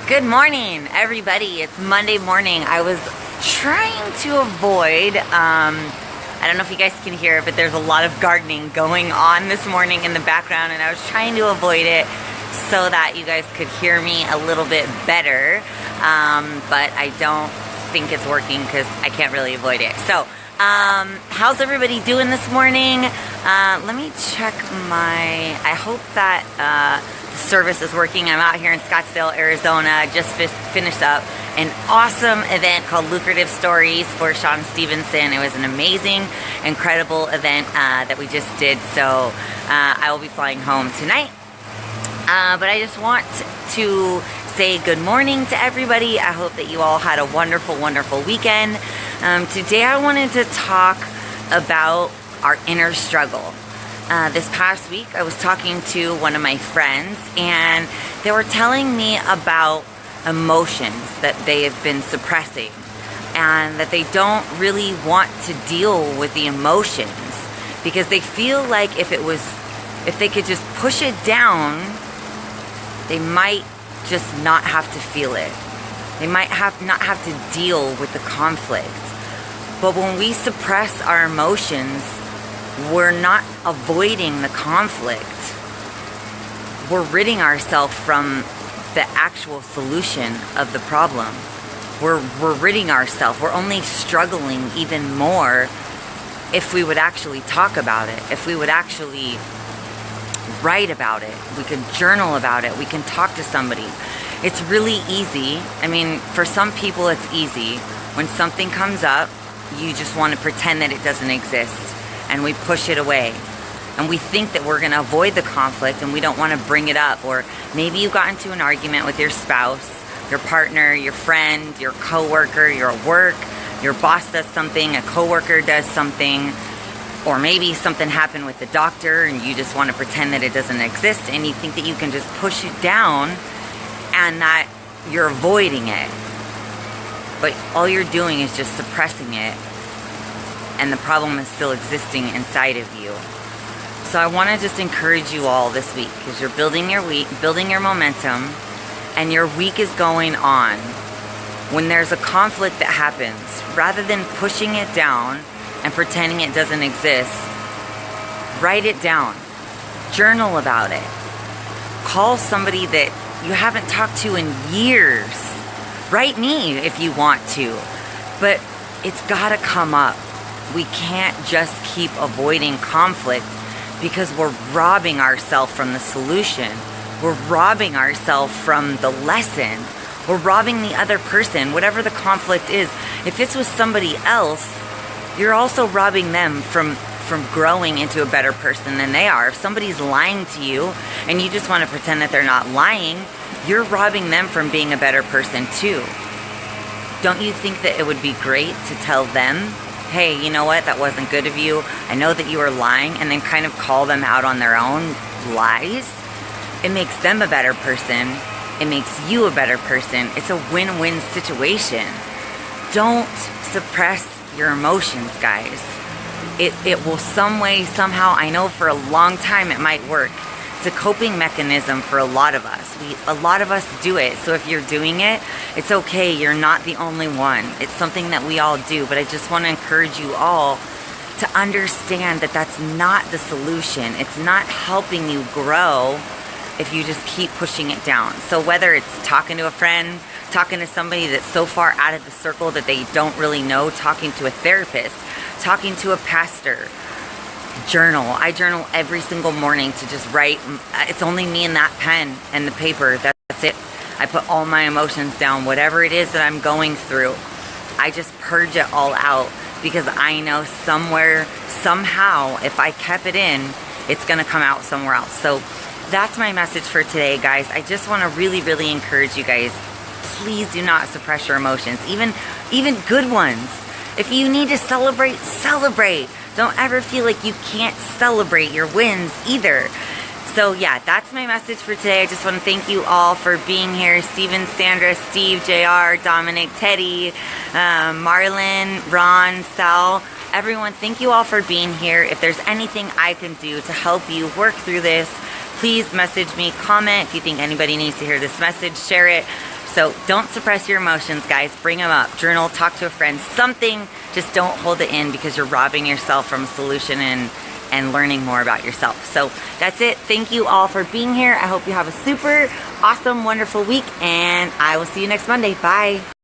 Good morning, everybody. It's Monday morning. I was trying to avoid, I don't know if you guys can hear it, but there's a lot of gardening going on this morning in the background, and I was trying to avoid it so that you guys could hear me a little bit better, but I don't think it's working because I can't really avoid it. So, how's everybody doing this morning? Let me check I hope that, service is working. I'm out here in Scottsdale, Arizona. Just finished up an awesome event called Lucrative Stories for Sean Stevenson. It was an amazing, incredible event that we just did. So I will be flying home tonight. But I just want to say good morning to everybody. I hope that you all had a wonderful, wonderful weekend. Today I wanted to talk about our inner struggle. This past week, I was talking to one of my friends, and they were telling me about emotions that they have been suppressing, and that they don't really want to deal with the emotions because they feel like if they could just push it down, they might just not have to feel it. They might not have to deal with the conflict. But when we suppress our emotions, we're not avoiding the conflict. We're ridding ourselves from the actual solution of the problem. We're ridding ourselves. We're only struggling even more if we would actually talk about it, if we would actually write about it, we can journal about it, we can talk to somebody. It's really easy. I mean, for some people it's easy. When something comes up, you just want to pretend that it doesn't exist. And we push it away, and we think that we're going to avoid the conflict, and we don't want to bring it up. Or maybe you got into an argument with your spouse, your partner, your friend, your coworker, your work, your boss does something, a coworker does something, or maybe something happened with the doctor and you just want to pretend that it doesn't exist, and you think that you can just push it down and that you're avoiding it. But all you're doing is just suppressing it, and the problem is still existing inside of you. So I want to just encourage you all this week, because you're building your week, building your momentum, and your week is going on. When there's a conflict that happens, rather than pushing it down and pretending it doesn't exist, write it down. Journal about it. Call somebody that you haven't talked to in years. Write me if you want to, but it's got to come up. We can't just keep avoiding conflict because we're robbing ourselves from the solution. We're robbing ourselves from the lesson. We're robbing the other person, whatever the conflict is. If it's with somebody else, you're also robbing them from growing into a better person than they are. If somebody's lying to you and you just want to pretend that they're not lying, you're robbing them from being a better person too. Don't you think that it would be great to tell them, hey, you know what, that wasn't good of you, I know that you were lying, and then kind of call them out on their own lies? It makes them a better person. It makes you a better person. It's a win-win situation. Don't suppress your emotions, guys. It will some way, somehow, I know for a long time it might work. It's a coping mechanism for a lot of us. A lot of us do it. So if you're doing it, it's okay. You're not the only one. It's something that we all do. But I just want to encourage you all to understand that that's not the solution. It's not helping you grow if you just keep pushing it down. So whether it's talking to a friend, talking to somebody that's so far out of the circle that they don't really know, talking to a therapist, talking to a pastor, journal. I journal every single morning to just write. It's only me and that pen and the paper. That's it. I put all my emotions down, whatever it is that I'm going through. I just purge it all out because I know somewhere, somehow, if I kept it in, it's going to come out somewhere else. So that's my message for today, guys. I just want to really, really encourage you guys. Please do not suppress your emotions, even good ones. If you need to celebrate, celebrate. Don't ever feel like you can't celebrate your wins either. So yeah, that's my message for today. I just want to thank you all for being here. Steven, Sandra, Steve, JR, Dominic, Teddy, Marlon, Ron, Sal, everyone, thank you all for being here. If there's anything I can do to help you work through this, please message me, comment if you think anybody needs to hear this message, share it, So don't suppress your emotions, guys. Bring them up. Journal, talk to a friend, something. Just don't hold it in, because you're robbing yourself from a solution and learning more about yourself. So that's it. Thank you all for being here. I hope you have a super awesome, wonderful week, and I will see you next Monday. Bye.